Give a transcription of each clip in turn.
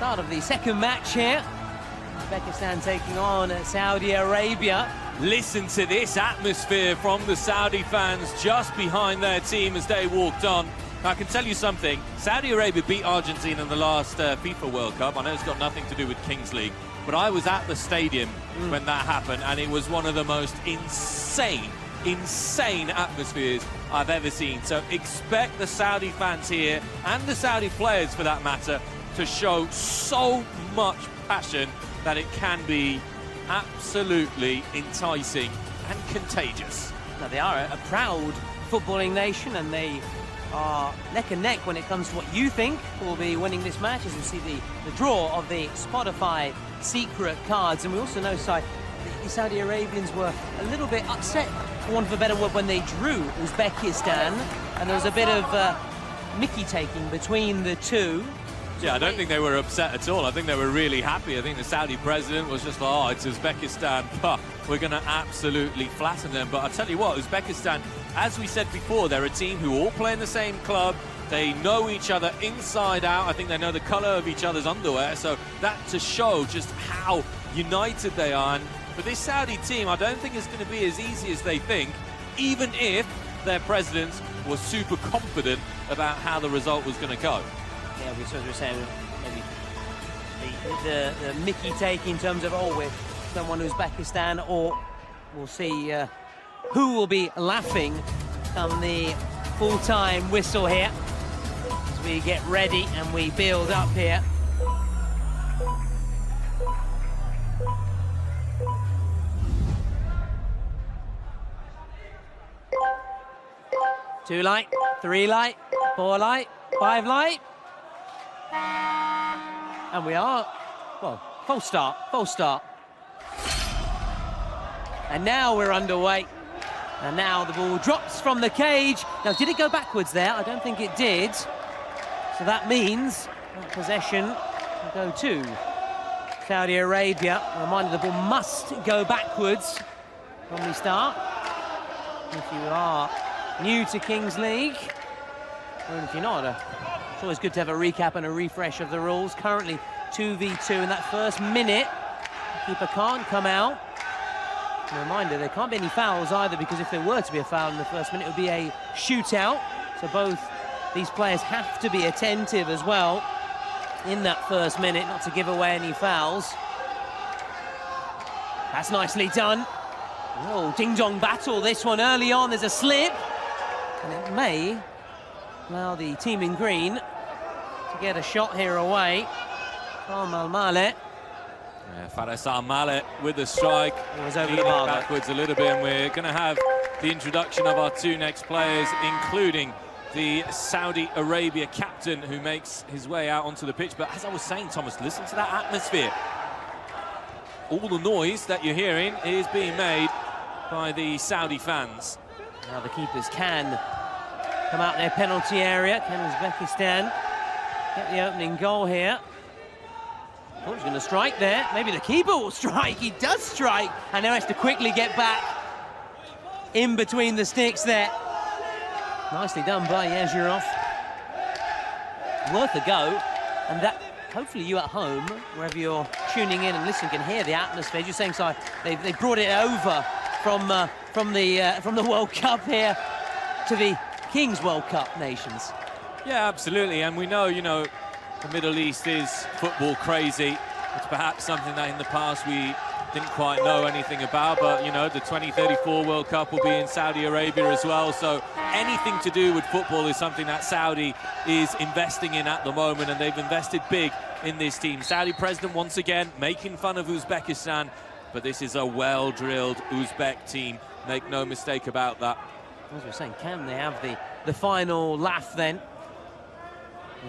Start of the second match here. Uzbekistan taking on Saudi Arabia. Listen to this atmosphere from the Saudi fans just behind their team as they walked on. I can tell you something, Saudi Arabia beat Argentina in the last FIFA World Cup. I know it's got nothing to do with Kings League, but I was at the stadium when that happened, and it was one of the most insane atmospheres I've ever seen. So expect the Saudi fans here, and the Saudi players for that matter, to show so much passion that it can be absolutely enticing and contagious. Now, they are a proud footballing nation, and they are neck and neck when it comes to what you think will be winning this match, as you see the draw of the Spotify secret cards. And we also know, the Saudi Arabians were a little bit upset, for want of a better word, when they drew Uzbekistan, and there was a bit of mickey-taking between the two. Yeah, I don't think they were upset at all. I think they were really happy. I think the Saudi president was just like, oh, it's Uzbekistan, but we're going to absolutely flatten them. But I'll tell you what, Uzbekistan, as we said before, they're a team who all play in the same club. They know each other inside out. I think they know the colour of each other's underwear. So that to show just how united they are. And for this Saudi team, I don't think it's going to be as easy as they think, even if their president was super confident about how the result was going to go. Yeah, we sort of were saying maybe the Mickey take in terms of, oh, we're someone Uzbekistan, or we'll see who will be laughing come the full-time whistle here as we get ready and we build up here. Two light, three light, four light, five light. And we are, well, false start. And now we're underway. And now the ball drops from the cage. Now, did it go backwards there? I don't think it did. So that means that possession will go to Saudi Arabia. A reminder, the ball must go backwards when we start. If you are new to Kings League, or if you're not, it's always good to have a recap and a refresh of the rules. Currently 2v2 in that first minute. The keeper can't come out. A reminder, there can't be any fouls either, because if there were to be a foul in the first minute, it would be a shootout. So both these players have to be attentive as well in that first minute, not to give away any fouls. That's nicely done. Oh, ding-dong battle, this one early on. There's a slip, and it may allow the team in green to get a shot here away from Al-Maleh. Yeah, Fares Al-Maleh with the strike. It was over the bar backwards a little bit, and we're going to have the introduction of our two next players, including the Saudi Arabia captain, who makes his way out onto the pitch. But as I was saying, Thomas, listen to that atmosphere. All the noise that you're hearing is being made by the Saudi fans. Now the keepers can come out their penalty area. Can Uzbekistan get the opening goal here? Oh, he's going to strike there. Maybe the keeper will strike. He does strike, and now has to quickly get back in between the sticks there. Nicely done by Yazurov. Worth a go, and that, hopefully you at home, wherever you're tuning in and listening, can hear the atmosphere. As you're saying, Si, they brought it over from the World Cup here to the Kings World Cup nations. Yeah, absolutely, and we know, the Middle East is football crazy. It's perhaps something that in the past we didn't quite know anything about, but the 2034 World Cup will be in Saudi Arabia as well, so anything to do with football is something that Saudi is investing in at the moment, and they've invested big in this team. Saudi president once again making fun of Uzbekistan, but this is a well-drilled Uzbek team, make no mistake about that. As we're saying, can they have the final laugh then?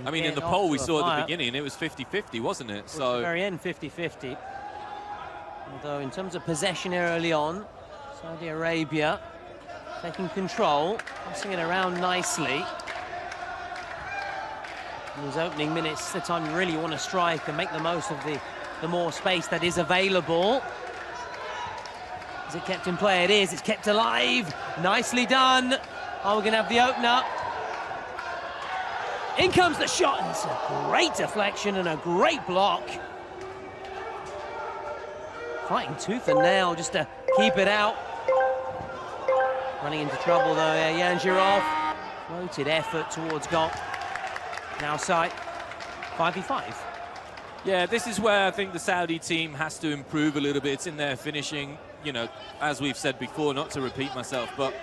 I mean, in the poll we saw at the beginning, it was 50-50, wasn't it? So at the very end, 50-50. Although in terms of possession early on, Saudi Arabia taking control, passing it around nicely. In these opening minutes, the time you really want to strike and make the most of the more space that is available. Is it kept in play? It is. It's kept alive. Nicely done. Oh, we're going to have the opener. In comes the shot, and it's a great deflection and a great block. Fighting tooth and nail just to keep it out. Running into trouble though, Yanjirov. Floated effort towards goal. Now sight, 5v5. Yeah, this is where I think the Saudi team has to improve a little bit. It's in their finishing, you know, as we've said before, not to repeat myself, but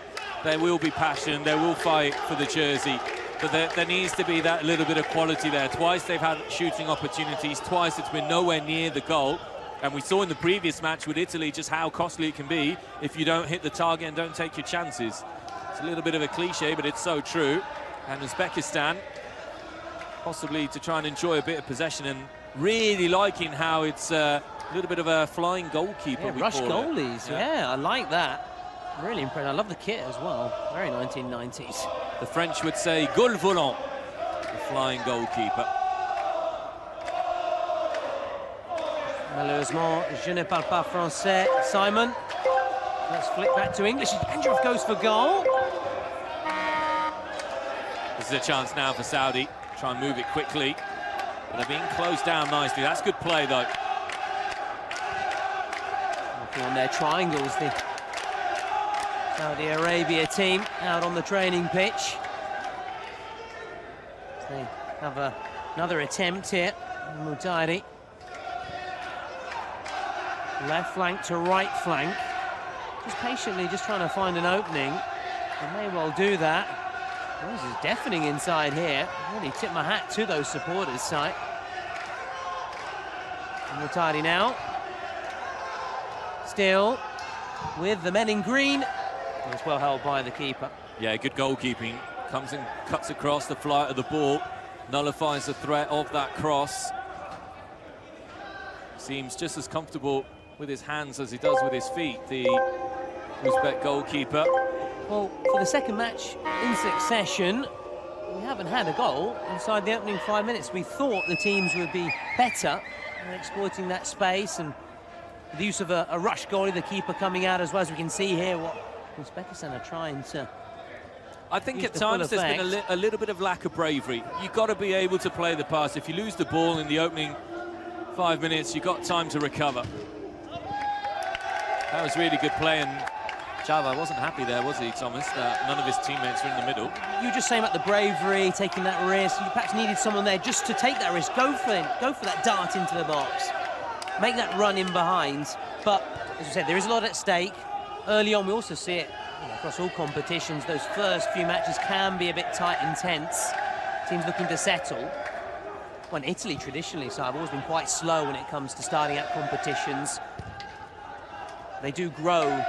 there will be passion, they will fight for the jersey. But there needs to be that little bit of quality there. Twice they've had shooting opportunities, twice it's been nowhere near the goal. And we saw in the previous match with Italy just how costly it can be if you don't hit the target and don't take your chances. It's a little bit of a cliche, but it's so true. And Uzbekistan, possibly to try and enjoy a bit of possession and really liking how it's a little bit of a flying goalkeeper. Yeah, rush goalies, yeah, I like that. Really impressive. I love the kit as well. Very 1990s. The French would say goal volant, the flying goalkeeper. Malheureusement, je ne parle pas français. Simon, let's flip back to English. Andrew goes for goal. This is a chance now for Saudi. Try and move it quickly. But they're being closed down nicely. That's good play, though. Working on their triangles, the Saudi Arabia team out on the training pitch. They have another attempt here. Mutari. Left flank to right flank. Just patiently just trying to find an opening. They may well do that. Oh, this is deafening inside here. Really tip my hat to those supporters' side. Mutari now. Still with the men in green. It's well held by the keeper. Yeah, good goalkeeping. Comes and cuts across the flight of the ball. Nullifies the threat of that cross. Seems just as comfortable with his hands as he does with his feet, the Uzbek goalkeeper. Well, for the second match in succession, we haven't had a goal inside the opening 5 minutes. We thought the teams would be better at exploiting that space, and the use of a rush goalie, the keeper coming out as well, as we can see here what Uzbekistan are trying to. I think at times there's been a little bit of lack of bravery. You've got to be able to play the pass. If you lose the ball in the opening 5 minutes, you've got time to recover. That was really good play, and Java wasn't happy there, was he, Thomas? None of his teammates were in the middle. You were just saying about the bravery, taking that risk. You perhaps needed someone there just to take that risk. Go for him. Go for that dart into the box. Make that run in behind. But, as we said, there is a lot at stake. Early on, we also see it across all competitions. Those first few matches can be a bit tight and tense. Teams looking to settle. Well, Italy, traditionally, so I've always been quite slow when it comes to starting out competitions. They do grow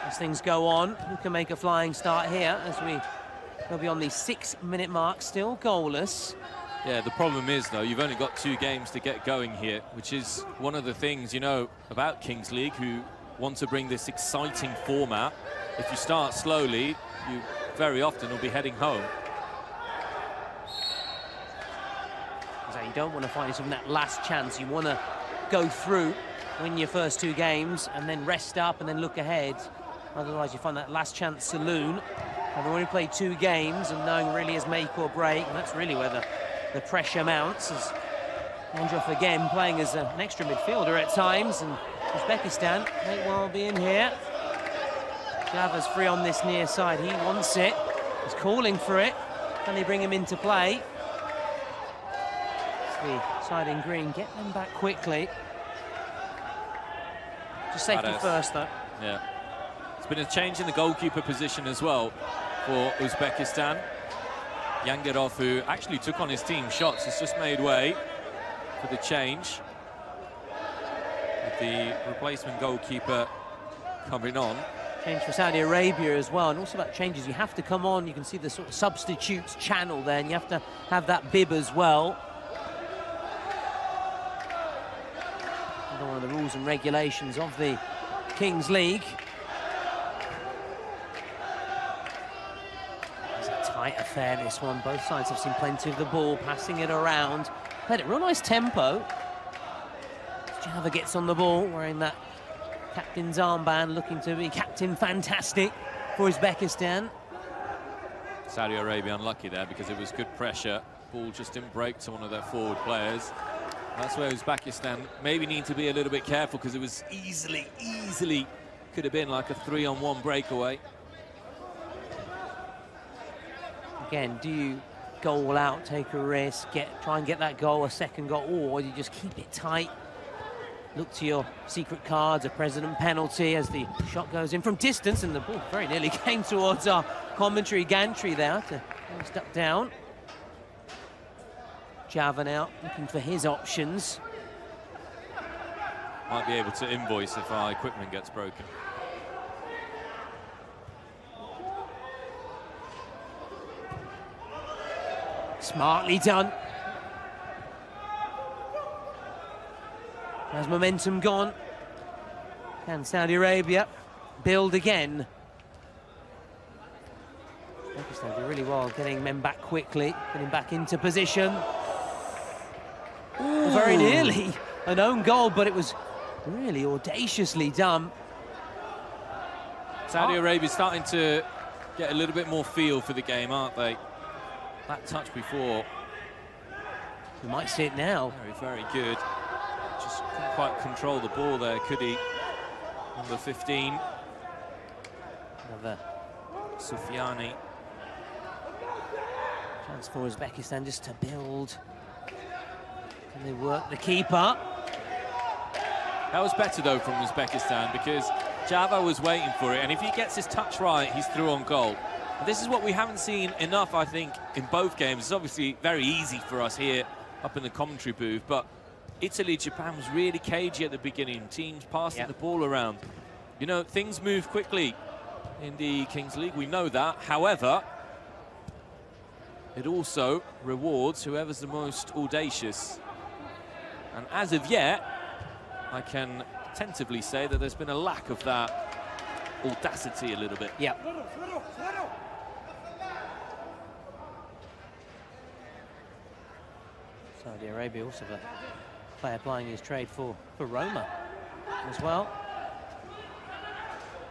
as things go on. Who can make a flying start here as we'll be on the 6-minute mark, still goalless. Yeah, the problem is, though, you've only got 2 games to get going here, which is one of the things, you know, about Kings League, who want to bring this exciting format. If you start slowly, you very often will be heading home. So you don't want to find yourself in that last chance. You want to go through, win your first 2 games, and then rest up and then look ahead. Otherwise, you find that last chance saloon. Having already played 2 games and knowing really is make or break, and that's really where the pressure mounts. As Androv again playing as an extra midfielder at times, and Uzbekistan may well be in here. Java's free on this near side. He wants it. He's calling for it. Can they bring him into play? It's the side in green. Get them back quickly. Just safety first, though. Yeah. It's been a change in the goalkeeper position as well for Uzbekistan. Yangerov, who actually took on his team shots, has just made way for the change. With the replacement goalkeeper coming on. Change for Saudi Arabia as well, and also about changes. You have to come on, you can see the sort of substitutes channel there, and you have to have that bib as well. Another one of the rules and regulations of the Kings League. It's a tight affair, this one. Both sides have seen plenty of the ball, passing it around. Played it real nice tempo. Java gets on the ball, wearing that captain's armband, looking to be captain fantastic for Uzbekistan. Saudi Arabia unlucky there because it was good pressure ball just didn't break to one of their forward players. That's where Uzbekistan maybe need to be a little bit careful, because it was easily could have been like a 3-on-1 breakaway. Again, do you go all out, take a risk, try and get that goal, a second goal, or do you just keep it tight? Look to your secret cards, a president penalty as the shot goes in from distance, and the ball very nearly came towards our commentary gantry there to step down. Java now looking for his options. Might be able to invoice if our equipment gets broken. Smartly done. Has momentum gone? Can Saudi Arabia build again? Uzbekistan do really well getting men back quickly, getting back into position. Ooh. Very nearly an own goal, but it was really audaciously done. Saudi Arabia starting to get a little bit more feel for the game, aren't they? That touch before. We might see it now. Very, very good. Just couldn't quite control the ball there, could he? Number 15. Another Sufyani. Chance for Uzbekistan just to build. Can they work the keeper? That was better though from Uzbekistan, because Java was waiting for it, and if he gets his touch right, he's through on goal. And this is what we haven't seen enough, I think, in both games. It's obviously very easy for us here up in the commentary booth, but Italy, Japan was really cagey at the beginning. Teams passing the ball around. You know, things move quickly in the Kings League, we know that. However, it also rewards whoever's the most audacious. And as of yet, I can tentatively say that there's been a lack of that audacity a little bit. Yeah. Saudi Arabia also have a player plying his trade for Roma as well.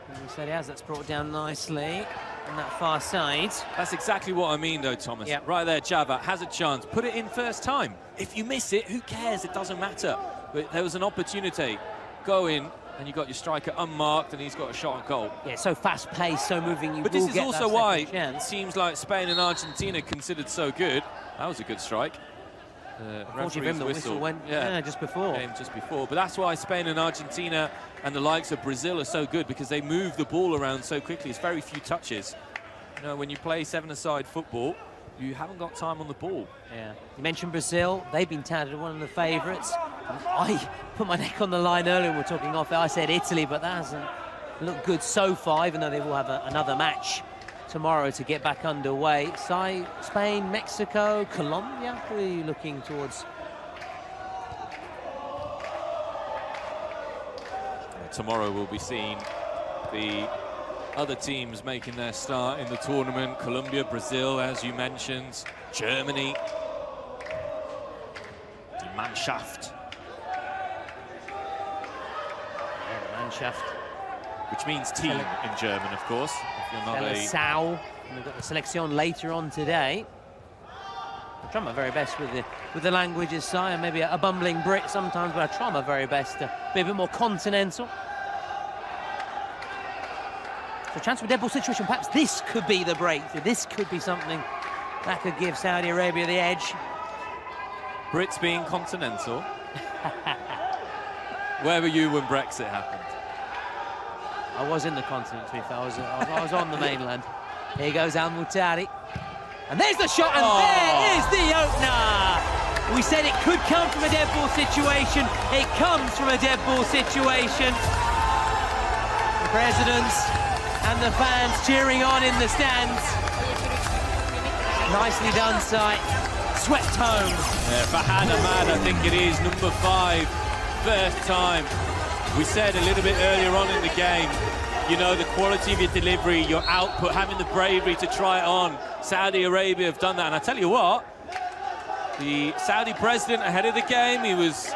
And he said he has, that's brought down nicely on that far side. That's exactly what I mean though, Thomas. Yep. Right there, Java has a chance. Put it in first time. If you miss it, who cares? It doesn't matter. But there was an opportunity. Go in, and you got your striker unmarked, and he's got a shot on goal. Yeah, so fast-paced, so moving. But this is also why chance. Teams like Spain and Argentina considered so good. That was a good strike. Unfortunately, the whistle went just before. Just before. But that's why Spain and Argentina and the likes of Brazil are so good, because they move the ball around so quickly. It's very few touches. You know, when you play seven-a-side football, you haven't got time on the ball. Yeah. You mentioned Brazil. They've been touted as one of the favourites. I put my neck on the line earlier when we were talking off. I said Italy, but that hasn't looked good so far, even though they will have another match tomorrow to get back underway. Spain, Mexico, Colombia, who are you looking towards? Tomorrow we'll be seeing the other teams making their start in the tournament. Colombia, Brazil, as you mentioned, Germany, die Mannschaft. Yeah, Mannschaft. Which means team in German, of course. If you're not and we've got the Selección later on today. I try my very best with the languages, Si. I'm maybe a bumbling Brit sometimes, but I try my very best to be a bit more continental. So a chance for a dead ball situation. Perhaps this could be the breakthrough. This could be something that could give Saudi Arabia the edge. Brits being continental. Where were you when Brexit happened? I was in the continent, to be fair. I was on the mainland. Here goes Al-Muhtari. And there's the shot, and there is the opener! We said it could come from a dead ball situation. It comes from a dead ball situation. The presidents and the fans cheering on in the stands. Nicely done, Si. Swept home. Fahad Ahmad, I think it is, number 5, first time. We said a little bit earlier on in the game, you know, the quality of your delivery, your output, having the bravery to try it on. Saudi Arabia have done that, and I tell you what, the Saudi president ahead of the game, he was,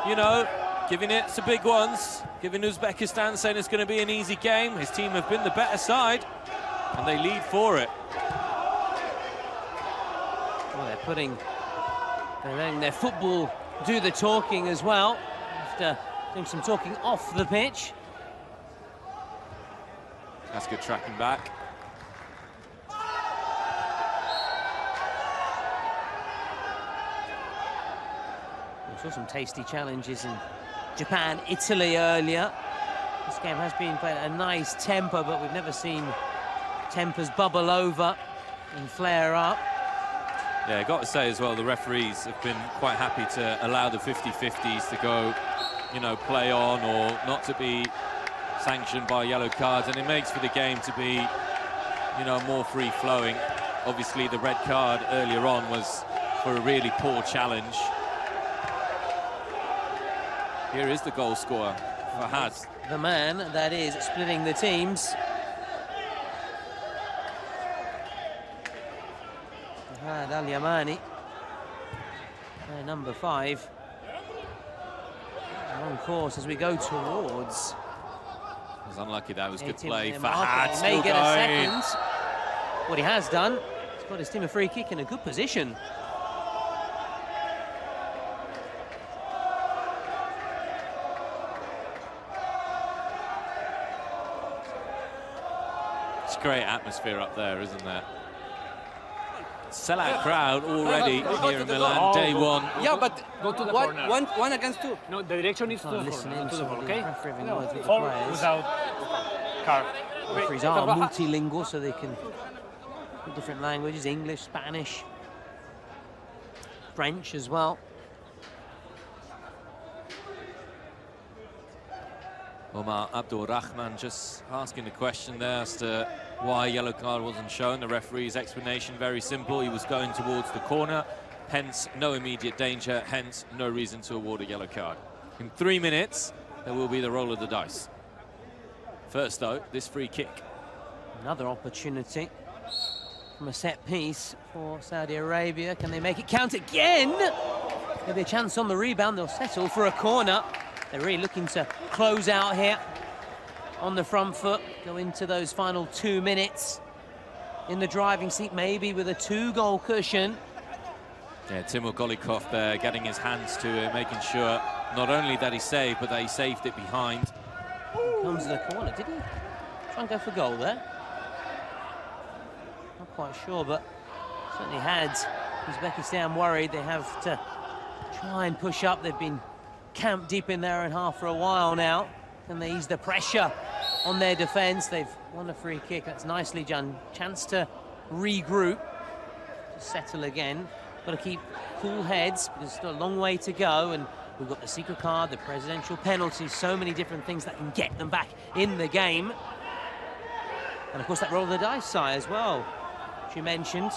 you know, giving it some big ones, giving Uzbekistan, saying it's going to be an easy game. His team have been the better side, and they lead for it. Well, they're letting their football do the talking as well, after doing some talking off the pitch. That's good tracking back. We saw some tasty challenges in Japan, Italy earlier. This game has been played at a nice tempo, but we've never seen tempers bubble over and flare up. Yeah, I got to say as well, the referees have been quite happy to allow the 50-50s to go, you know, play on or not to be sanctioned by yellow cards, and it makes for the game to be, you know, more free-flowing. Obviously, the red card earlier on was for a really poor challenge. Here is the goal scorer, Fahad. The man that is splitting the teams. Fahad Al-Yamani, number 5. On course as we go towards. It was unlucky, that was good play. Fahad Fahad may get a going. second. What he has done, he's got his team a free kick in a good position. It's a great atmosphere up there, isn't there? Sellout crowd already here in Milan, day one. Yeah, but Go to the corner. one against 2. No, the direction is to the Listen corner, in to to the ball, the okay? referee No, with the foul players. without card. Referees are multilingual, so they can speak different languages, English, Spanish, French as well. Omar Abdul Rahman just asking the question there as to why yellow card wasn't shown. The referee's explanation very simple. He was going towards the corner, hence no immediate danger, hence no reason to award a yellow card. In 3 minutes, there will be the roll of the dice. First, though, this free kick. Another opportunity from a set piece for Saudi Arabia. Can they make it count again? There'll be a chance on the rebound. They'll settle for a corner. They're really looking to close out here on the front foot, go into those final 2 minutes in the driving seat, maybe with a 2-goal cushion. Yeah, Timur Golikov there getting his hands to it, making sure not only that he saved, but that he saved it behind. Comes to the corner. Did he try and go for goal there? Not quite sure, but certainly had Uzbekistan worried. They have to try and push up. They've been camped deep in their own half for a while now. Can they ease the pressure on their defence? They've won a free kick. That's nicely done. Chance to regroup, to settle again. Got to keep cool heads because there's still a long way to go, and we've got the secret card, the presidential penalty, so many different things that can get them back in the game. And of course that roll of the dice side as well, which you mentioned.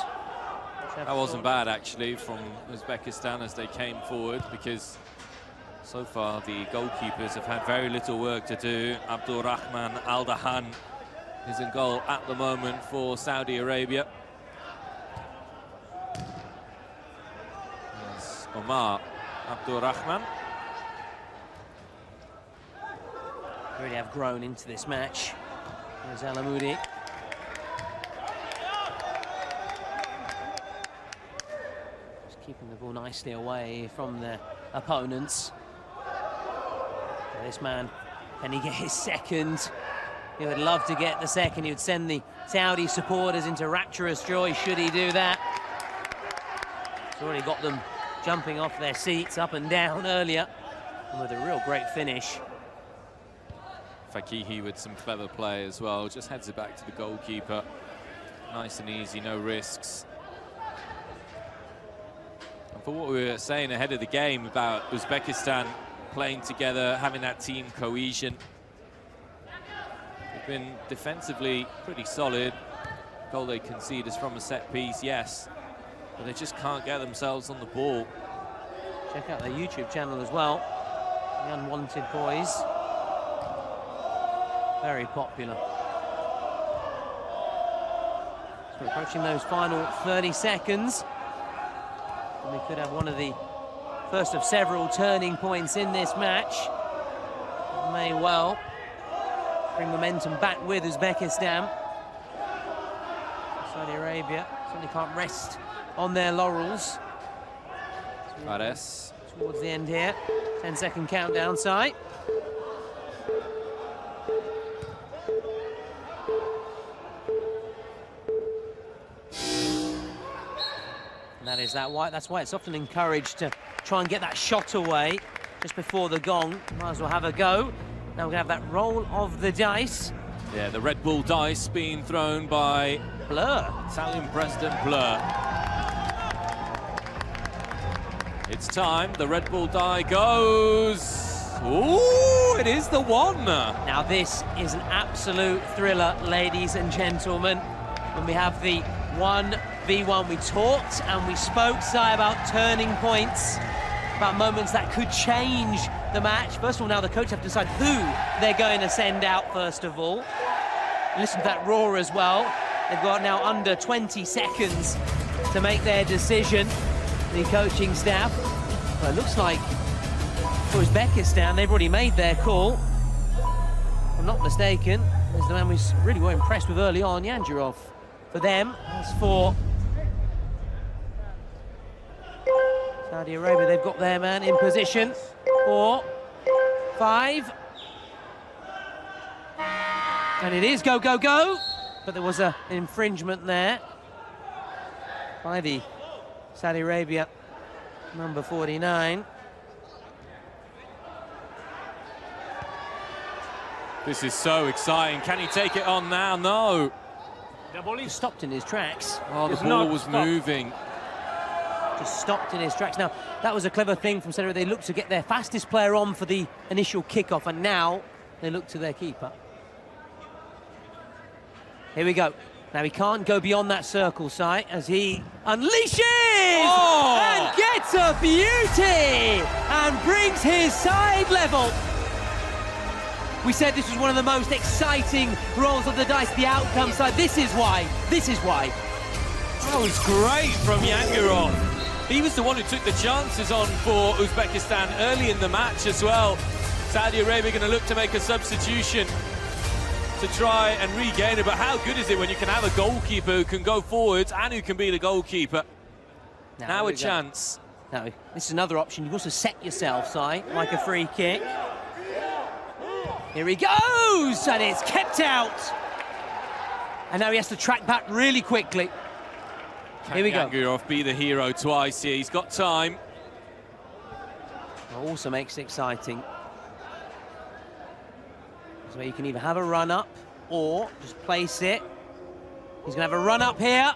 That wasn't bad actually from Uzbekistan as they came forward, because so far the goalkeepers have had very little work to do. Abdul Rahman Al Dahan is in goal at the moment for Saudi Arabia. There's Omar Abdul Rahman. Really have grown into this match. There's Alamoudi. Just keeping the ball nicely away from the opponents. This man, can he get his second? He would love to get the second. He would send the Saudi supporters into rapturous joy should he do that. He's already got them jumping off their seats up and down earlier, and with a real great finish. Fakihi with some clever play as well, just heads it back to the goalkeeper. Nice and easy, no risks. And for what we were saying ahead of the game about Uzbekistan playing together, having that team cohesion. They've been defensively pretty solid. Goal they concede is from a set piece, yes, but they just can't get themselves on the ball. Check out their YouTube channel as well, The Unwanted Boys. Very popular. So we're approaching those final 30 seconds. And we could have one of the first of several turning points in this match. May well bring momentum back with Uzbekistan. Saudi Arabia certainly can't rest on their laurels. Fares. Towards the end here. 10-second countdown, Si. And that is that white. That's why it's often encouraged to try and get that shot away just before the gong. Might as well have a go. Now we're going to have that roll of the dice. Yeah, the Red Bull dice being thrown by Blur. Italian President Blur. It's time. The Red Bull die goes. Ooh, it is the one. Now this is an absolute thriller, ladies and gentlemen. When we have the 1v1, we talked and we spoke, Si, about turning points, about moments that could change the match. First of all, now the coach have to decide who they're going to send out first of all. Listen to that roar as well. They've got now under 20 seconds to make their decision, the coaching staff. Well, it looks like for Uzbekistan, they've already made their call. If I'm not mistaken, this is the man we really were impressed with early on, Yangerov. For them, as for Saudi Arabia, they've got their man in position. 4, 5. And it is go, go, go. But there was an infringement there by the Saudi Arabia number 49. This is so exciting. Can he take it on now? No. The ball Just is stopped in his tracks. Oh, the It's ball not was stopped. moving. Just stopped in his tracks. Now, that was a clever thing from Saudi Arabia. They looked to get their fastest player on for the initial kickoff, and now they look to their keeper. Here we go. Now, he can't go beyond that circle, Si, as he unleashes! Oh! And gets a beauty! And brings his side level. We said this was one of the most exciting rolls of the dice, the outcome side. This is why. This is why. That was great from Yangerov. He was the one who took the chances on for Uzbekistan early in the match as well. Saudi Arabia going to look to make a substitution to try and regain it. But how good is it when you can have a goalkeeper who can go forwards and who can be the goalkeeper? Now here a we go. chance. Now, this is another option. You can also set yourself, Si, like a free kick. Here he goes, and it's kept out. And now he has to track back really quickly. Can Here we go. Yangerov be the hero twice here? He's got time. Well, also makes it exciting. So you can either have a run up or just place it. He's going to have a run up here.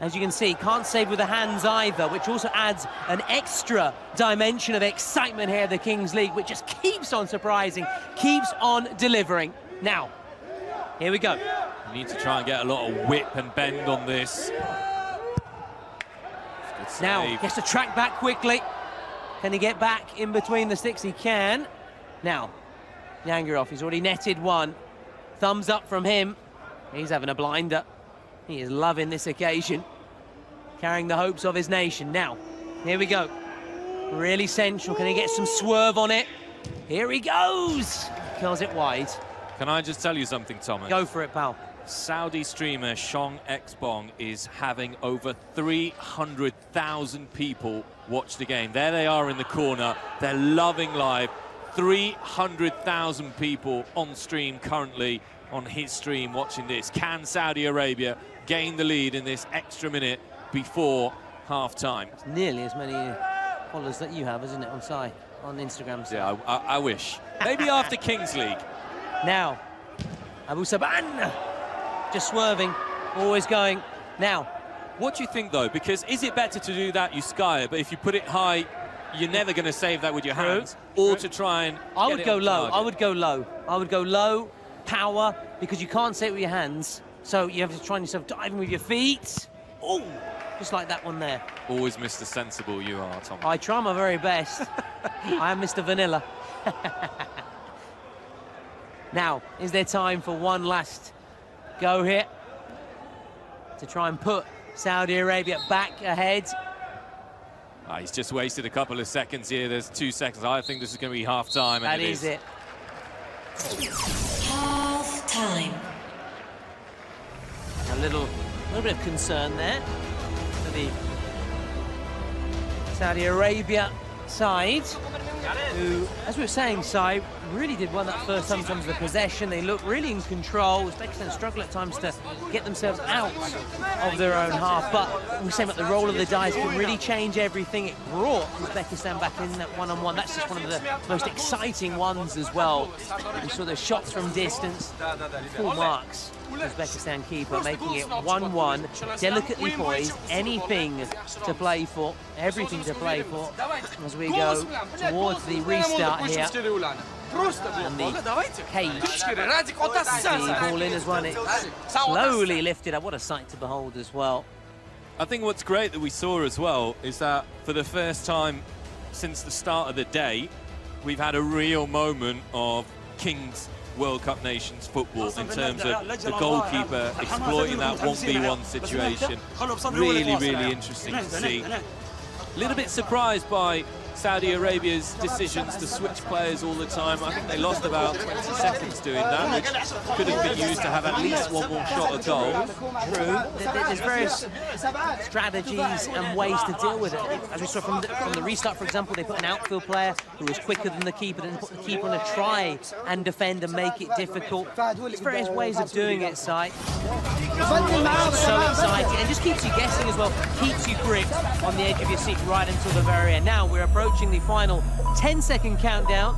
As you can see, can't save with the hands either, which also adds an extra dimension of excitement here at the Kings League, which just keeps on surprising, keeps on delivering. Now, here we go. You need to try and get a lot of whip and bend on this. Good Now, he save. has to track back quickly. Can he get back in between the sticks? He can. Now, Yangerov, he's already netted one. Thumbs up from him. He's having a blinder. He is loving this occasion. Carrying the hopes of his nation. Now, here we go. Really central. Can he get some swerve on it? Here he goes. Curls it wide. Can I just tell you something, Thomas? Go for it, pal. Saudi streamer Shong Xbong is having over 300,000 people watch the game. There they are in the corner. They're loving live. 300,000 people on stream currently on his stream watching this. Can Saudi Arabia gain the lead in this extra minute before half-time? It's nearly as many followers that you have, isn't it, on Instagram? So. Yeah, I wish. Maybe after Kings League. Now, Abu Saban just swerving, always going. Now, What do you think, though? Because is it better to do that, you sky it, but if you put it high, you're never going to save that with your hands, or to try and I get would it go on low. target? I would go low. I would go low, power, because you can't say it with your hands. So you have to try yourself diving with your feet. Oh, just like that one there. Always Mr. Sensible you are, Tom. I try my very best. I am Mr. Vanilla. Now, is there time for one last go here to try and put Saudi Arabia back ahead? He's just wasted a couple of seconds here. There's 2 seconds. I think this is going to be half-time. That is it. Half time. A little bit of concern there. the Saudi Arabia side, who, as we were saying, Sai, really did well that first time in terms of the possession. They look really in control. Uzbekistan struggle at times to get themselves out of their own half, but we were saying about the roll of the dice can really change everything. It brought Uzbekistan back in that one-on-one. That's just one of the most exciting ones as well. We saw the shots from distance, full marks. Uzbekistan keeper making it 1-1, delicately poised, anything to play for, everything to play for as we go towards the restart here. And the cage, the ball in as well, it's slowly lifted up. What a sight to behold as well. I think what's great that we saw as well is that for the first time since the start of the day, we've had a real moment of Kings World Cup Nations football in terms of the goalkeeper exploiting that 1v1 situation. Really, really interesting to see. A little bit surprised by Saudi Arabia's decisions to switch players all the time. I think they lost about 20 seconds doing that, which could have been used to have at least one more shot at goal. True. There's various strategies and ways to deal with it. As we saw from the restart, for example, they put an outfield player who was quicker than the keeper, then put the keeper on a try and defend and make it difficult. There's various ways of doing it, Si. So exciting, and just keeps you guessing as well, keeps you gripped on the edge of your seat right until the very end. Now we're approaching the final 10-second countdown.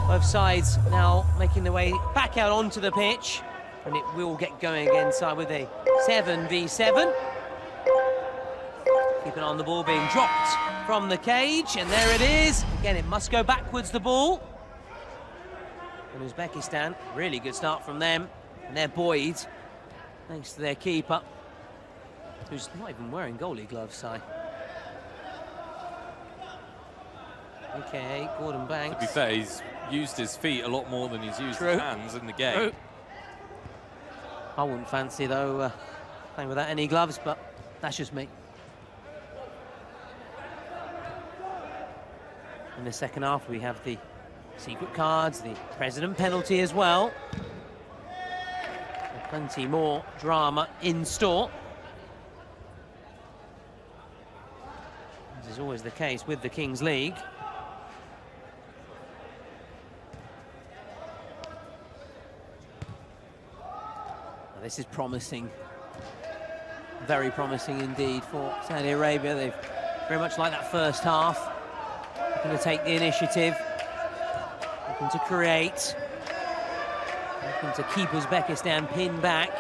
Both sides now making their way back out onto the pitch, and it will get going again, Si, with a 7v7. Keep an eye on the ball being dropped from the cage, and there it is. Again, it must go backwards, the ball. And Uzbekistan, really good start from them, and they're buoyed thanks to their keeper, who's not even wearing goalie gloves, Si. Okay, Gordon Banks. To be fair, he's used his feet a lot more than he's used his hands in the game. True. I wouldn't fancy, though, playing without any gloves, but that's just me. In the second half, we have the secret cards, the president penalty as well. And plenty more drama in store. As is always the case with the Kings League. This is promising, very promising indeed for Saudi Arabia. They've very much like that first half, looking to take the initiative, looking to create, looking to keep Uzbekistan pinned back.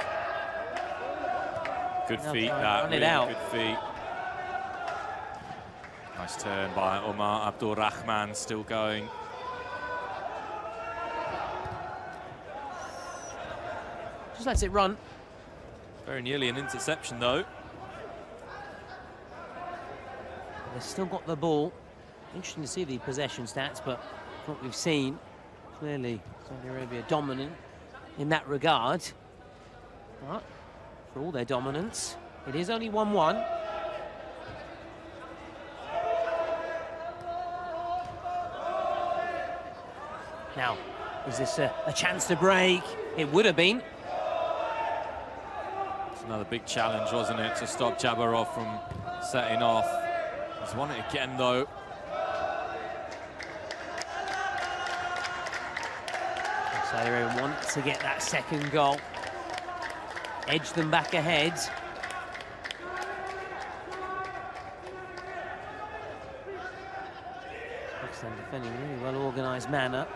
Good feet, that, really good feet. Nice turn by Omar Abdul Rahman, still going. Just lets it run. Very nearly an interception, though. They've still got the ball. Interesting to see the possession stats, but from what we've seen, clearly Saudi Arabia dominant in that regard. But for all their dominance, it is only 1-1. Now, is this a chance to break? It would have been. Another big challenge, wasn't it, to stop Jabarov from setting off. He's won it again, though. Saudi Arabia want to get that second goal. Edge them back ahead. Pakistan defending in a really well-organised manner,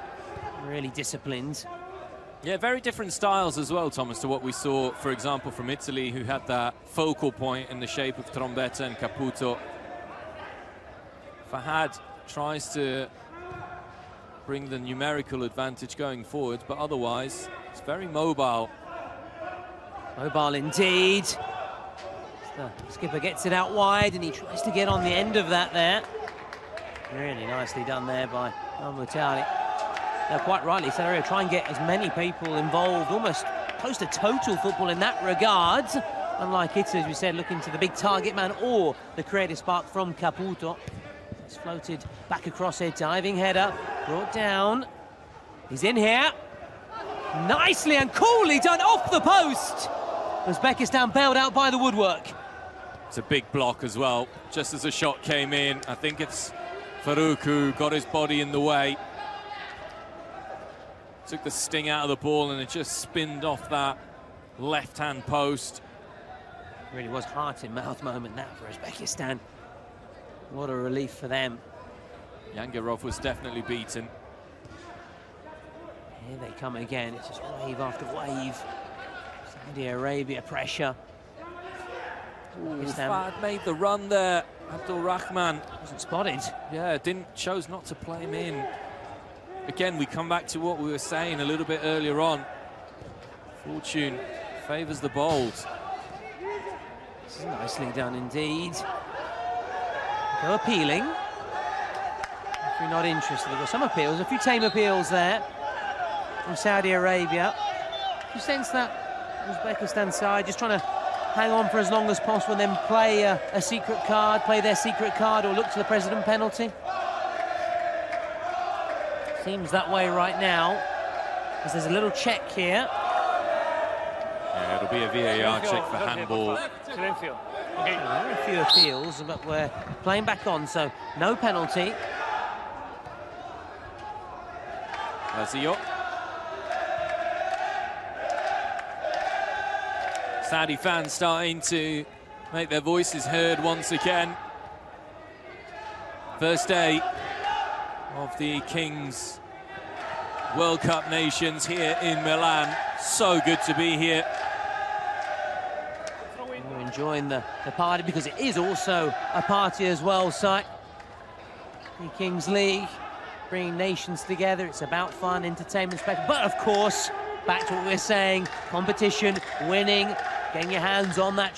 really disciplined. Yeah, very different styles as well, Thomas, to what we saw, for example, from Italy, who had that focal point in the shape of Trombetta and Caputo. Fahad tries to bring the numerical advantage going forward, but otherwise, it's very mobile. Mobile indeed. The skipper gets it out wide, and he tries to get on the end of that there. Really nicely done there by Al-Mutali. Now, quite rightly, Saudi Arabia try and get as many people involved, almost close to total football in that regard. Unlike Italy, as we said, looking to the big target man or the creative spark from Caputo. It's floated back across it, diving header, brought down. He's in here. Nicely and coolly done off the post. Uzbekistan bailed out by the woodwork. It's a big block as well. Just as the shot came in, I think it's Farouk who got his body in the way. Took the sting out of the ball and it just spinned off that left-hand post. Really was heart-in-mouth moment that for Uzbekistan. What a relief for them. Yangirov was definitely beaten. Here they come again. It's just wave after wave. Saudi Arabia pressure. Fahd made the run there. Abdul Rahman Wasn't spotted. Yeah, chose not to play him in. Again, we come back to what we were saying a little bit earlier on. Fortune favours the bold. This is nicely done indeed. Go appealing. If you're not interested, there were some appeals, a few tame appeals there from Saudi Arabia. You sense that Uzbekistan side just trying to hang on for as long as possible and then play a secret card, play their secret card, or look to the president penalty? Seems that way right now, because there's a little check here. Yeah, it'll be a VAR check for handball. Silencio. Okay. There are a few appeals, but we're playing back on, so no penalty. Lazio. Saudi fans starting to make their voices heard once again. First day of the Kings World Cup Nations here in Milan. So good to be here. We're enjoying the party because it is also a party as well, Si. The Kings League, bringing nations together. It's about fun, entertainment, spectacle. But of course, back to what we're saying, competition, winning, getting your hands on that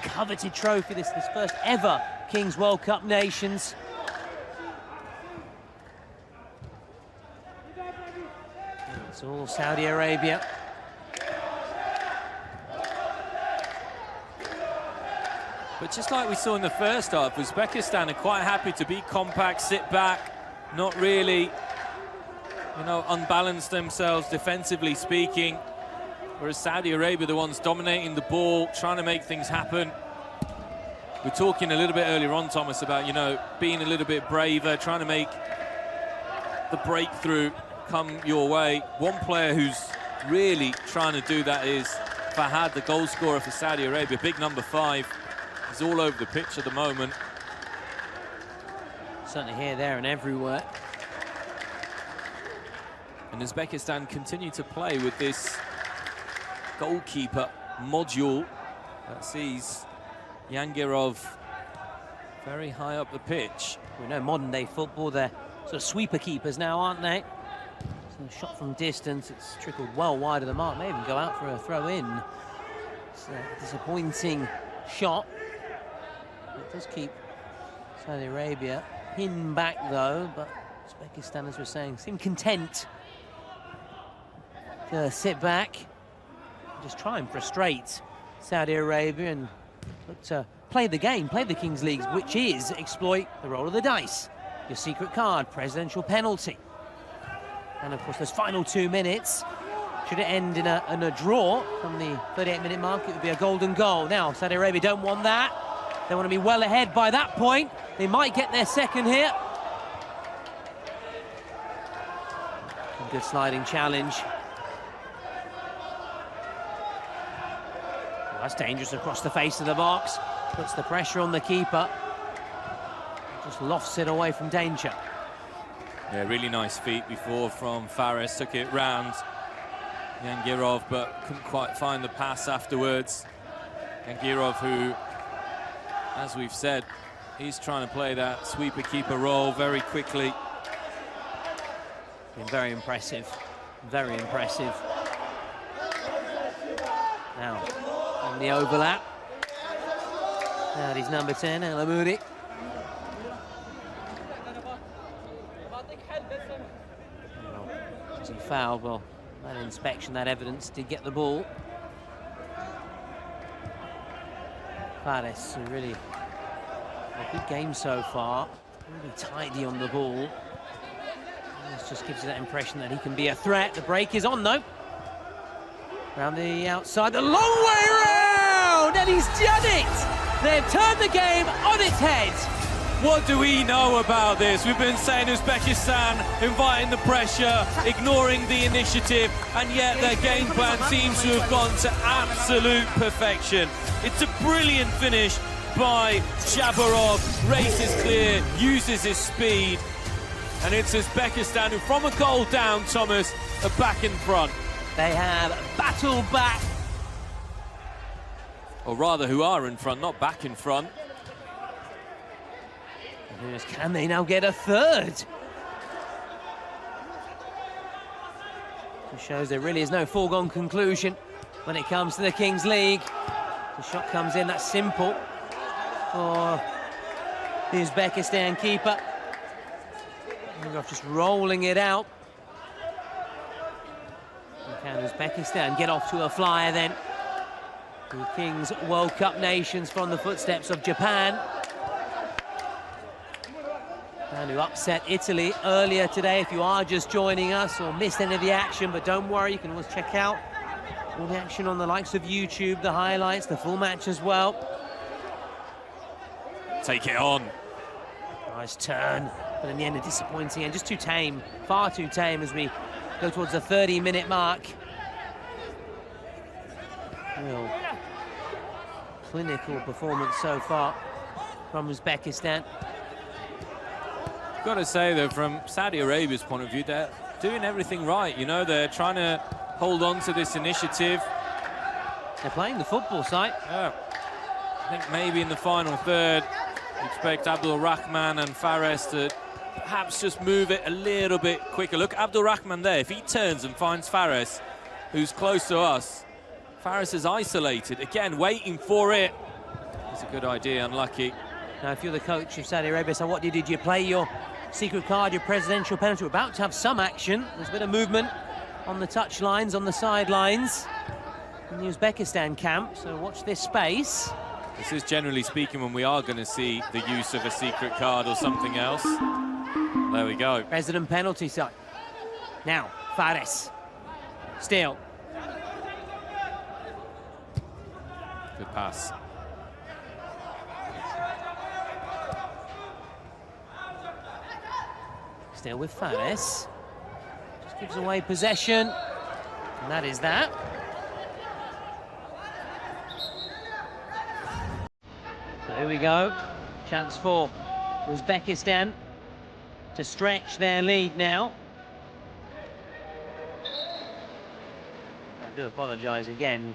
coveted trophy, this first ever Kings World Cup Nations. It's all Saudi Arabia. But just like we saw in the first half, Uzbekistan are quite happy to be compact, sit back, not really, you know, unbalance themselves defensively speaking. Whereas Saudi Arabia, the ones dominating the ball, trying to make things happen. We're talking a little bit earlier on, Thomas, about, you know, being a little bit braver, trying to make the breakthrough come your way. One player who's really trying to do that is Fahad, the goal scorer for Saudi Arabia, big number 5. He's all over the pitch at the moment. Certainly here, there and everywhere. And Uzbekistan continue to play with this goalkeeper module that sees Yangirov very high up the pitch. We know modern day football, they're sort of sweeper keepers now, aren't they? So a shot from distance, it's trickled well wide of the mark, may even go out for a throw in. It's a disappointing shot. It does keep Saudi Arabia pinned back though, but Uzbekistan, as we're saying, seem content to sit back, just try and frustrate Saudi Arabia and look to play the game, play the Kings League, which is exploit the roll of the dice. Your secret card, presidential penalty. And of course, those final 2 minutes, should it end in a draw from the 38-minute mark, it would be a golden goal. Now, Saudi Arabia don't want that. They want to be well ahead by that point. They might get their second here. A good sliding challenge. Well, that's dangerous across the face of the box. Puts the pressure on the keeper. Just lofts it away from danger. Yeah, really nice feet before from Fares. Took it round Yangirov, but couldn't quite find the pass afterwards. Yangirov, who, as we've said, he's trying to play that sweeper-keeper role very quickly. Been very impressive. Very impressive. Now, on the overlap. Now he's number 10, El Amoudi. As he fouled, well, that inspection, that evidence did get the ball. Fares, really a good game so far. Really tidy on the ball. This just gives you that impression that he can be a threat. The break is on, though. Around the outside, the long way round, and he's done it! They've turned the game on its head. What do we know about this? We've been saying Uzbekistan inviting the pressure, ignoring the initiative, and yet their game plan seems to have gone to absolute perfection. It's a brilliant finish by Jabarov, races clear, uses his speed, and it's Uzbekistan who, from a goal down, Thomas, are back in front. They have battled back. Or rather, who are in front, not back in front. Can they now get a third? It shows there really is no foregone conclusion when it comes to the Kings League. The shot comes in, that's simple for the Uzbekistan keeper. Just rolling it out. And can Uzbekistan get off to a flyer then? The Kings World Cup nations from the footsteps of Japan. And who upset Italy earlier today. If you are just joining us or missed any of the action, but don't worry, you can always check out all the action on the likes of YouTube, the highlights, the full match as well. Take it on. Nice turn, but in the end a disappointing and just too tame, far too tame as we go towards the 30-minute mark. Real clinical performance so far from Uzbekistan. Got to say, though, from Saudi Arabia's point of view, they're doing everything right. You know, they're trying to hold on to this initiative. They're playing the football side. Yeah. I think maybe in the final third, you expect Abdul Rahman and Fares to perhaps just move it a little bit quicker. Look, Abdul Rahman there. If he turns and finds Fares, who's close to us, Fares is isolated. Again, waiting for it. It's a good idea, unlucky. Now, if you're the coach of Saudi Arabia, so what did you play your secret card, your presidential penalty? We're about to have some action. There's a bit of movement on the touch lines, on the sidelines in the Uzbekistan camp, so watch this space. This is, generally speaking, when we are going to see the use of a secret card or something else. There we go. President penalty side. Now, Fares. Still. Good pass. Still with Fares. Just gives away possession. And that is that. So here we go. Chance for Uzbekistan to stretch their lead now. I do apologise again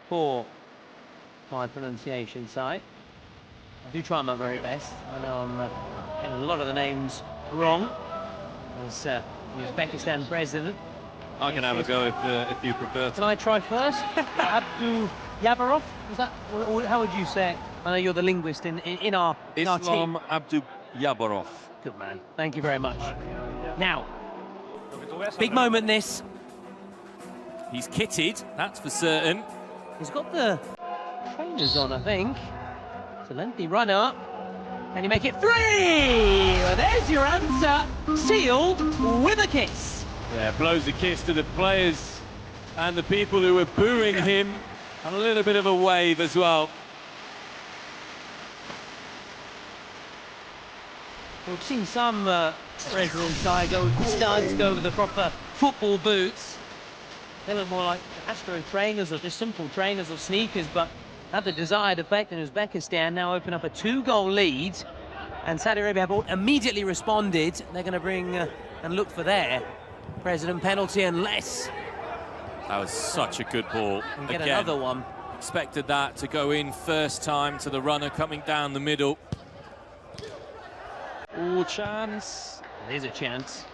for my pronunciation side. I do try my very best. I know I'm getting a lot of the names wrong. As the Uzbekistan president. I can have a go if you prefer. Can I try first? Abdul Yabarov? Is that, or how would you say it? I know you're the linguist in our team. Islam Abdul Yabarov. Good man. Thank you very much. Now, big moment this. He's kitted, that's for certain. He's got the trainers on, I think. It's a lengthy run up. Can you make it 3? Well, there's your answer. Sealed with a kiss. Yeah, blows a kiss to the players and the people who were booing him. And a little bit of a wave as well. We've seen some residents side go with the studs, go with the proper football boots. They look more like Astro trainers or just simple trainers or sneakers, but had the desired effect, and Uzbekistan now open up a 2-goal lead. And Saudi Arabia have immediately responded. They're going to bring and look for their president penalty unless... That was such a good ball. And get Again, another one. expected that to go in first time to the runner coming down the middle. Oh, chance. There's a chance.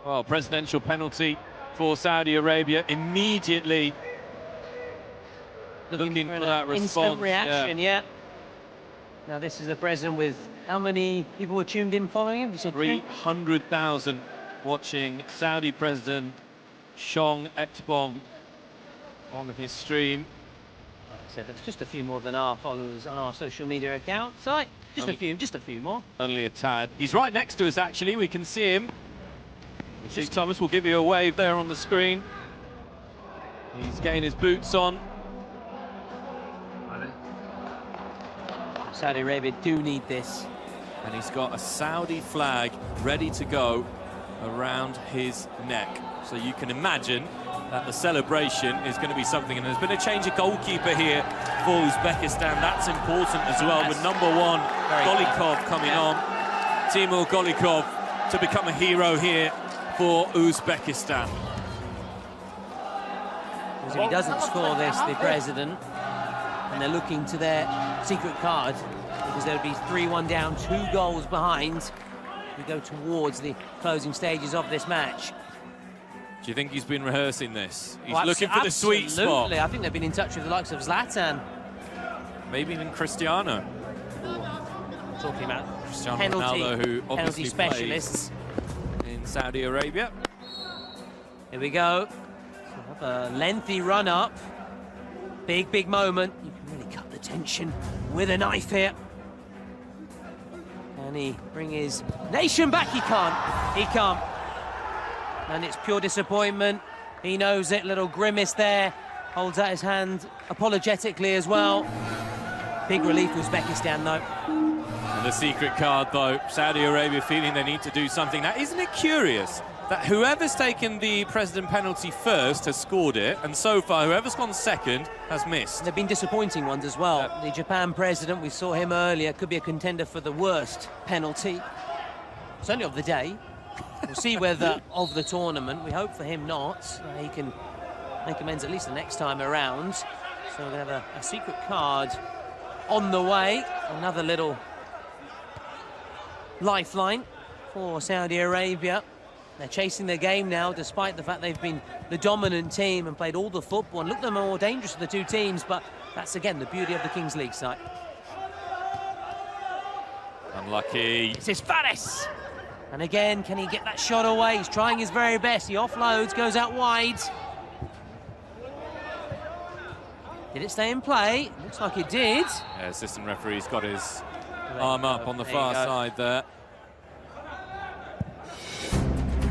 Well, presidential penalty for Saudi Arabia immediately. Looking for that response. Instant reaction, yeah. Now this is the president with how many people were tuned in following him? 300,000 watching Saudi President Shong Ekbong on his stream. Like I said, that's just a few more than our followers on our social media accounts. So, just a few more. Only a tad. He's right next to us, actually. We can see him. Thomas will give you a wave there on the screen. He's getting his boots on. Saudi Arabia do need this. And he's got a Saudi flag ready to go around his neck. So you can imagine that the celebration is going to be something. And there's been a change of goalkeeper here for Uzbekistan. That's important as well, with #1 Golikov coming on. Timur Golikov to become a hero here for Uzbekistan. Because if he doesn't score this, the president, and they're looking to their secret card, because they'll be 3-1 down, 2 goals behind. We go towards the closing stages of this match. Do you think he's been rehearsing this? He's looking for the sweet spot. Absolutely. I think they've been in touch with the likes of Zlatan. Maybe even Cristiano. Talking about Cristiano penalty, Ronaldo, who obviously specialists in Saudi Arabia. Here we go. A lengthy run up. Big, big moment. You can really cut the tension with a knife here. Can he bring his nation back? He can't. He can't. And it's pure disappointment. He knows it. Little grimace there. Holds out his hand apologetically as well. Big relief for Uzbekistan, though. And the secret card, though, Saudi Arabia feeling they need to do something. Now, isn't it curious that whoever's taken the president penalty first has scored it, and so far, whoever's gone second has missed? There have been disappointing ones as well. The Japan president, we saw him earlier, could be a contender for the worst penalty. Certainly of the day. We'll see whether of the tournament. We hope for him not. He can make amends at least the next time around. So we're going to have a secret card on the way. Another little lifeline for Saudi Arabia. They're chasing their game now, despite the fact they've been the dominant team and played all the football and looked the more dangerous of the two teams, but that's, again, the beauty of the Kings League side. Unlucky. This is Fares. And again, can he get that shot away? He's trying his very best. He offloads, goes out wide. Did it stay in play? Looks like it did. Yeah, assistant referee's got his arm up on the far side there.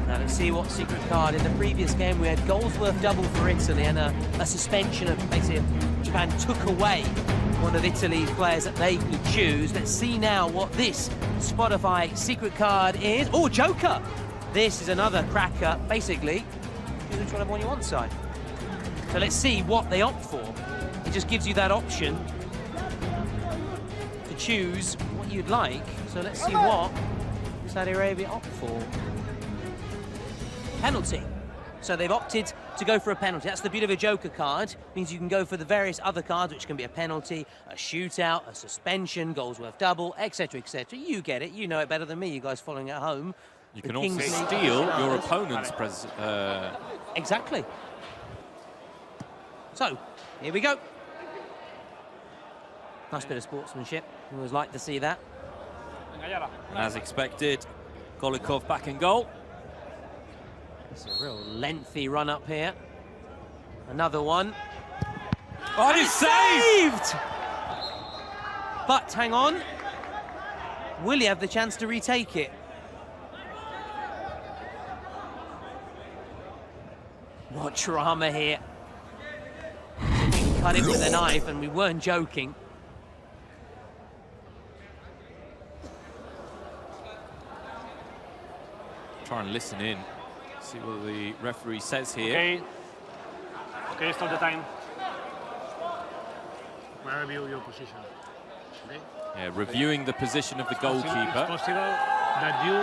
Now let's see what secret card. In the previous game, we had goals worth double for Italy and a suspension of basically Japan took away one of Italy's players that they could choose. Let's see now what this Spotify secret card is. Oh, Joker! This is another cracker. Basically, choose whichever one you want side. So let's see what they opt for. It just gives you that option to choose what you'd like. So let's see what Saudi Arabia opt for. Penalty. So they've opted to go for a penalty. That's the beauty of a Joker card. Means you can go for the various other cards, which can be a penalty, a shootout, a suspension, goals worth double, etc., etc. You get it. You know it better than me, you guys following at home. You can also steal your opponent's Exactly. So, here we go. Nice bit of sportsmanship. We always like to see that. And as expected, Golikov back in goal. It's a real lengthy run up here. Another one. Oh, and it's saved! But hang on. Will he have the chance to retake it? What drama here. Cut it with a knife, and we weren't joking. Try and listen in. See what the referee says here. Okay. Okay, stop the time. Review your position. Okay. Yeah, reviewing the position of the goalkeeper. It's possible that you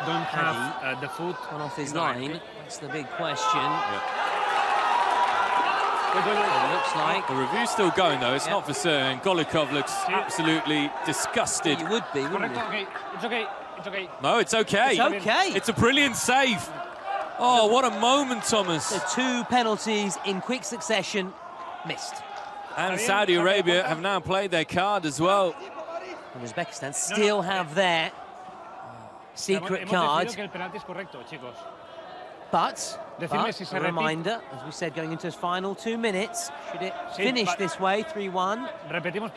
don't have the foot Gone off his line. That's the big question. It looks like. The review's still going, though. It's not for certain. Golikov looks absolutely disgusted. You would be, wouldn't you? Okay, it's okay. It's okay. No, it's okay. It's okay. It's a brilliant save. Oh, what a moment, Thomas. The 2 penalties in quick succession missed. And Saudi Arabia have now played their card as well. And Uzbekistan still have their secret card. But a reminder, as we said, going into his final 2 minutes, should it finish this way, 3-1,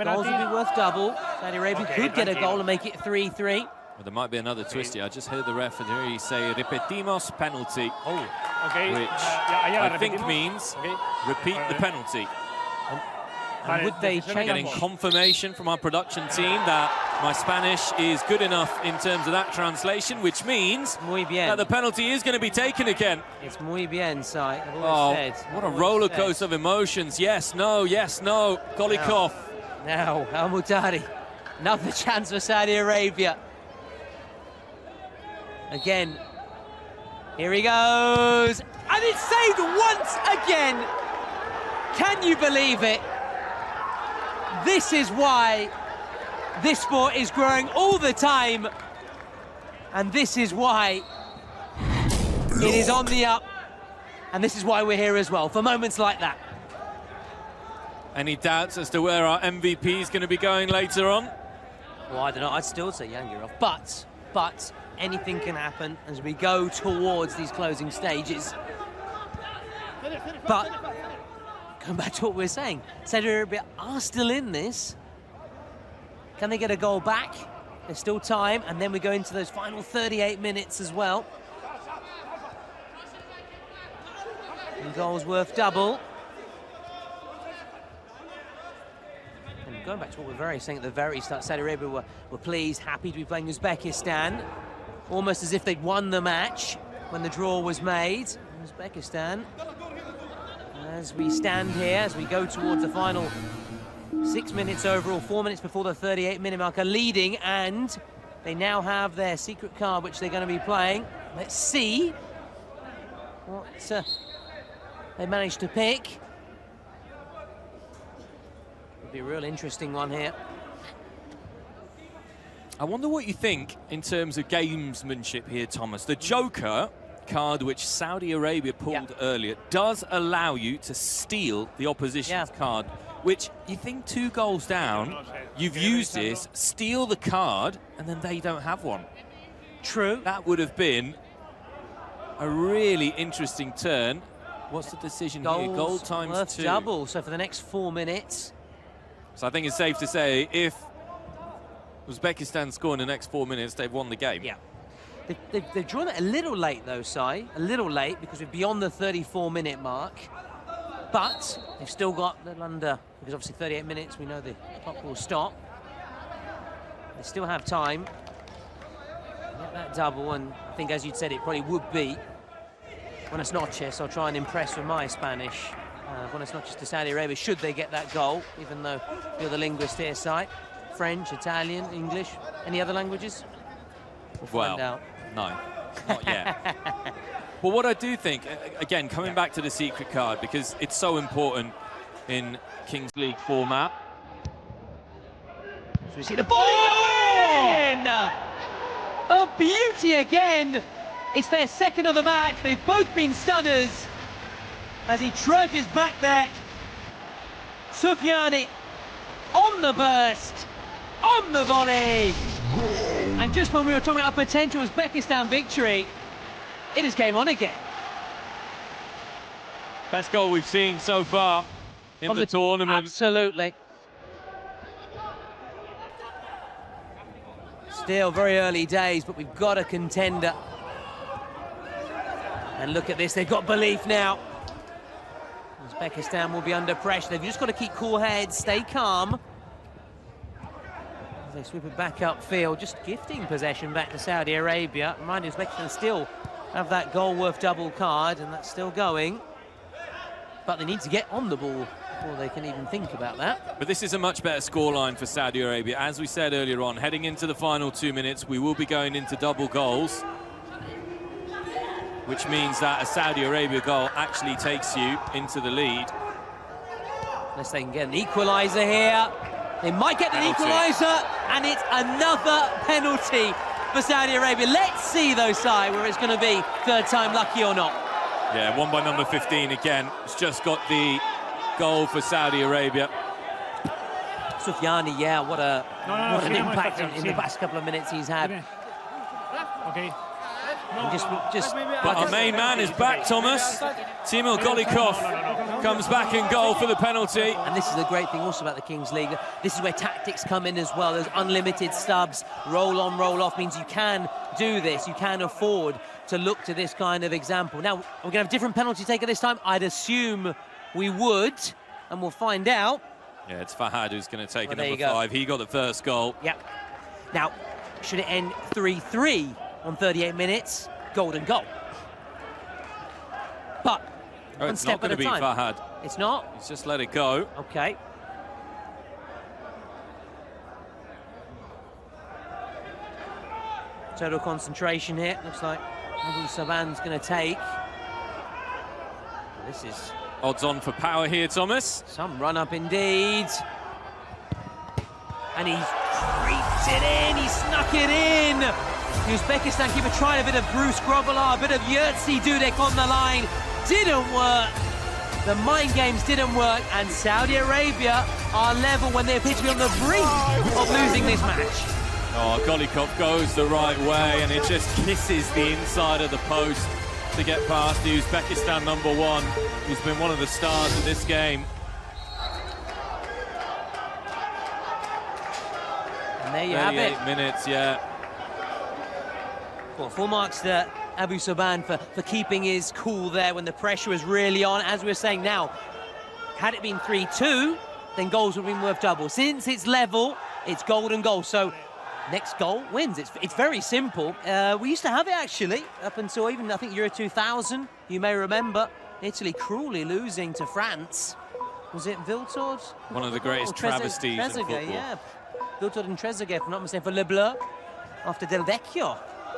goals will be worth double. Saudi Arabia could get a goal and make it 3-3. Well, there might be another twisty. I just heard the referee say repetimos penalty, which I think means repeat the penalty. And would they Getting change? confirmation from our production team that my Spanish is good enough in terms of that translation, which means Muy bien. that the penalty is going to be taken again. It's muy bien, Sai. I've Oh, always said. what a I've always roller said. coaster of emotions. Yes, no, Golikov. Now, Al Muhtari. Another chance for Saudi Arabia. Again. Here he goes. And it's saved once again. Can you believe it? This is why this sport is growing all the time. And this is why it is on the up. And this is why we're here as well, for moments like that. Any doubts as to where our MVP is going to be going later on? Well, I don't know. I'd still say Yangirov. But anything can happen as we go towards these closing stages. But going back to what we're saying, Saudi Arabia are still in this. Can they get a goal back? There's still time, and then we go into those final 38 minutes as well. And goals worth double. And going back to what we're saying at the very start, Saudi Arabia were pleased, happy to be playing Uzbekistan, almost as if they'd won the match when the draw was made. Uzbekistan, as we stand here, as we go towards the final 6 minutes overall, 4 minutes before the 38-minute marker, leading, and they now have their secret card, which they're going to be playing. Let's see what they managed to pick. It'll be a real interesting one here. I wonder what you think in terms of gamesmanship here, Thomas. The Joker card, which Saudi Arabia pulled earlier, does allow you to steal the opposition's card, which you think 2 goals down, you've used this, steal the card, and then they don't have one. True. That would have been a really interesting turn. What's the decision here? Goal times worth 2. double, so for the next 4 minutes. So I think it's safe to say if Uzbekistan score in the next 4 minutes, they've won the game. Yeah. They've drawn it a little late, though, Sai. A little late, because we're beyond the 34-minute mark. But they've still got a little under, because obviously 38 minutes, we know the clock will stop. They still have time to get that double, and I think, as you'd said, it probably would be buenas noches. I'll try and impress with my Spanish. Buenas noches to Saudi Arabia, should they get that goal, even though you're the linguist here, Sai. French, Italian, English, any other languages? We'll find out. No, not yet. But what I do think, again, coming back to the secret card, because it's so important in Kings League format. So we see the ball again! A beauty again! It's their second of the match. They've both been stunners. As he trudges back there. Sufjani on the burst, on the volley. And just when we were talking about a potential Uzbekistan victory, it has came on again. Best goal we've seen so far in the tournament. Absolutely. Still very early days, but we've got a contender. And look at this, they've got belief now. Uzbekistan will be under pressure. They've just got to keep cool heads, stay calm. As they sweep it back upfield, just gifting possession back to Saudi Arabia. Mind you, Uzbekistan still have that goal worth double card, and that's still going. But they need to get on the ball before they can even think about that. But this is a much better scoreline for Saudi Arabia. As we said earlier on, heading into the final 2 minutes, we will be going into double goals, which means that a Saudi Arabia goal actually takes you into the lead. Unless they can get an equaliser here. They might get an equaliser, and it's another penalty for Saudi Arabia. Let's see, though, Sai, where it's going to be third time lucky or not. Yeah, won by number 15 again. It's just got the goal for Saudi Arabia. Sufjani, yeah, what an impact in the past couple of minutes he's had. Okay. But our main man is back, Thomas. Timur Golikov comes back in goal for the penalty. And this is the great thing also about the Kings League. This is where tactics come in as well. Those unlimited subs, roll on, roll off, means you can do this. You can afford to look to this kind of example. Now, we're going to have a different penalty taker this time. I'd assume we would, and we'll find out. Yeah, it's Fahad who's going to take Well, a number 5. He got the first goal. Yep. Now, should it end 3-3 on 38 minutes, golden goal. But one it's step not at going a to be time. Fahad. It's not? He's just let it go. Okay. Total concentration here. Looks like Abu Saban's going to take. This is Odds on for power here, Thomas. some run-up indeed. And he creeped it in, he snuck it in. The Uzbekistan keeper tried a bit of Bruce Grobbelaar, a bit of Yurtsi Dudek on the line. Didn't work. The mind games didn't work, and Saudi Arabia are level when they appear to be on the brink of losing this match. Oh, Golikov goes the right way, and it just kisses the inside of the post to get past the Uzbekistan number 1, who's been one of the stars of this game. And there you have it. 38 minutes, yeah. Well, full marks to Abu Saban for keeping his cool there when the pressure was really on. As we were saying now, had it been 3-2, then goals would have been worth double. Since it's level, it's golden goal. So next goal wins. It's very simple. We used to have it, actually, up until even, I think, Euro 2000. You may remember Italy cruelly losing to France. Was it Viltord? One of the greatest travesties in football. Yeah. Viltord and Trezeguet, if I'm not mistaken, for Le Bleu, after Del Vecchio.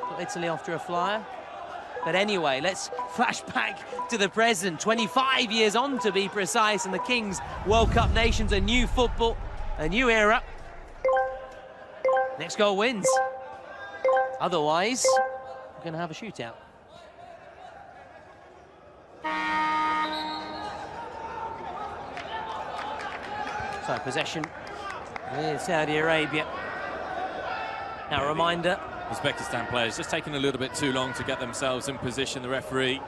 Got Italy after a flyer. But anyway, let's flash back to the present. 25 years on, to be precise, and the Kings World Cup nations, a new football, a new era. Next goal wins. Otherwise, we're going to have a shootout. So, possession with Saudi Arabia. Now, a reminder. Uzbekistan players just taking a little bit too long to get themselves in position, the referee.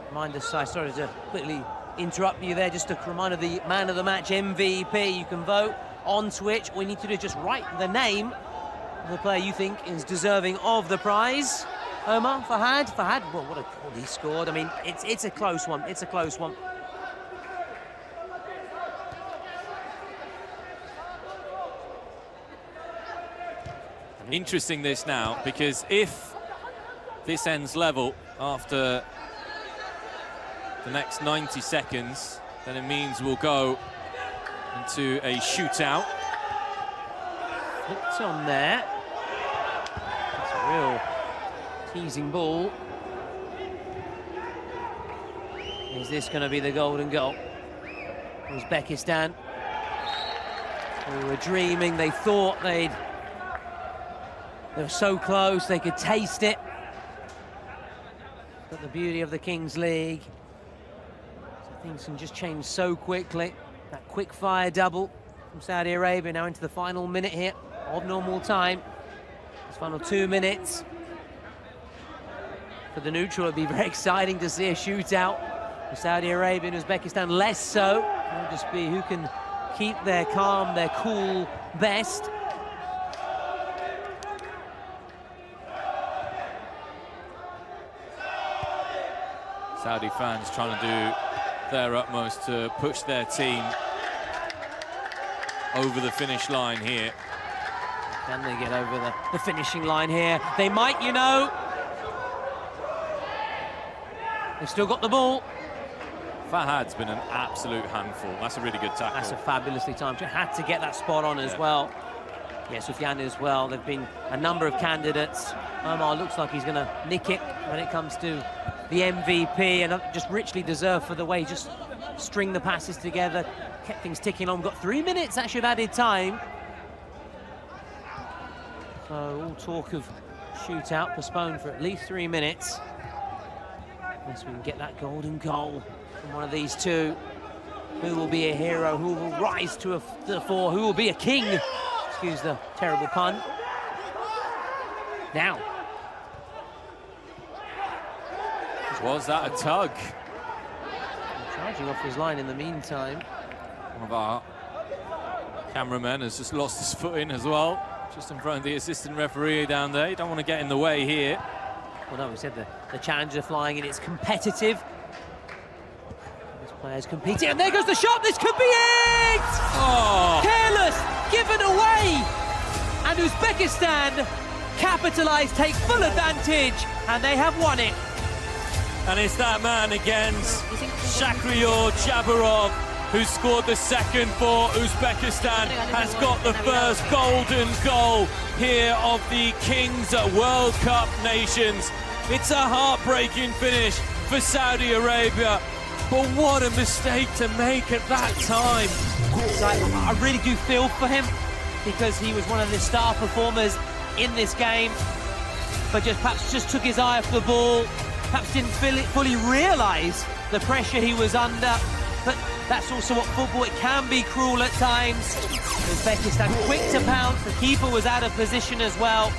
Reminder, sorry to quickly interrupt you there, just a reminder, the man of the match MVP, you can vote on Twitch. All you need to do is just write the name of the player you think is deserving of the prize. Omar, Fahad, well, what a goal he scored. I mean, it's a close one, it's a close one. Interesting this now, because if this ends level after the next 90 seconds, then it means we'll go into a shootout. Flipped on there. That's a real teasing ball. Is this going to be the golden goal? Uzbekistan, who were dreaming, they thought they were so close, they could taste it. But the beauty of the Kings League, so things can just change so quickly. That quick fire double from Saudi Arabia, now into the final minute here of normal time. This final 2 minutes. For the neutral, it'd be very exciting to see a shootout. For Saudi Arabia and Uzbekistan, less so. It'll just be who can keep their calm, their cool best. Saudi fans trying to do their utmost to push their team over the finish line here. Can they get over the finishing line here? They might, you know. They've still got the ball. Fahad's been an absolute handful. That's a really good tackle. That's a fabulously timed. Had to get that spot on as well. Yes, Sufyan as well. There've been a number of candidates. Omar looks like he's going to nick it when it comes to the MVP, and just richly deserved for the way he just string the passes together, kept things ticking on. Got 3 minutes actually of added time. So all talk of shootout postponed for at least 3 minutes. Unless we can get that golden goal from one of these two. Who will be a hero? Who will rise to the fore? Who will be a king? Excuse the terrible pun. Now. Was that a tug? Charging off his line in the meantime. One of our cameramen has just lost his footing as well, just in front of the assistant referee down there. You don't want to get in the way here. Well, no, we said the challenges are flying and it's competitive. Players competing, and there goes the shot. This could be it! Oh, Careless, given away, and Uzbekistan capitalise, take full advantage, and they have won it. and it's that man again, Shakhriyar Jabarov, who scored the second for Uzbekistan, has got the first golden goal here of the Kings World Cup Nations. It's a heartbreaking finish for Saudi Arabia, but what a mistake to make at that time. So I really do feel for him, because he was one of the star performers in this game, but perhaps just took his eye off the ball, perhaps didn't fully realise the pressure he was under. But that's also what football, it can be cruel at times. Uzbekistan quick to pounce, the keeper was out of position as well.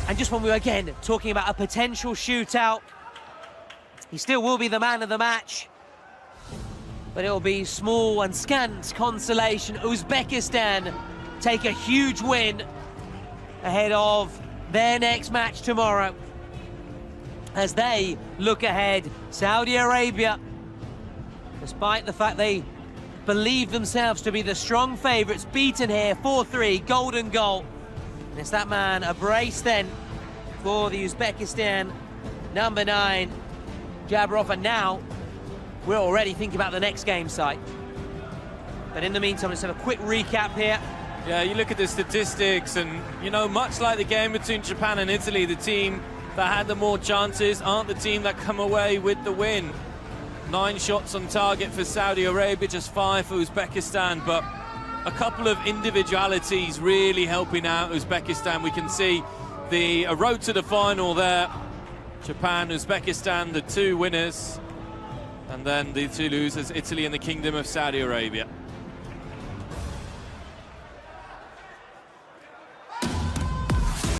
And just when we were again talking about a potential shootout, he still will be the man of the match. But it will be small and scant consolation. Uzbekistan take a huge win ahead of their next match tomorrow. As they look ahead, Saudi Arabia, despite the fact they believe themselves to be the strong favourites, beaten here 4-3, golden goal. And it's that man, a brace then for the Uzbekistan number 9, Jabarov. And now we're already thinking about the next game site. But in the meantime, let's have a quick recap here. Yeah, you look at the statistics, and you know, much like the game between Japan and Italy, the team that had the more chances aren't the team that come away with the win. 9 shots on target for Saudi Arabia, just 5 for Uzbekistan, but a couple of individualities really helping out Uzbekistan. We can see the road to the final there. Japan, Uzbekistan, the 2 winners, and then the 2 losers, Italy and the Kingdom of Saudi Arabia.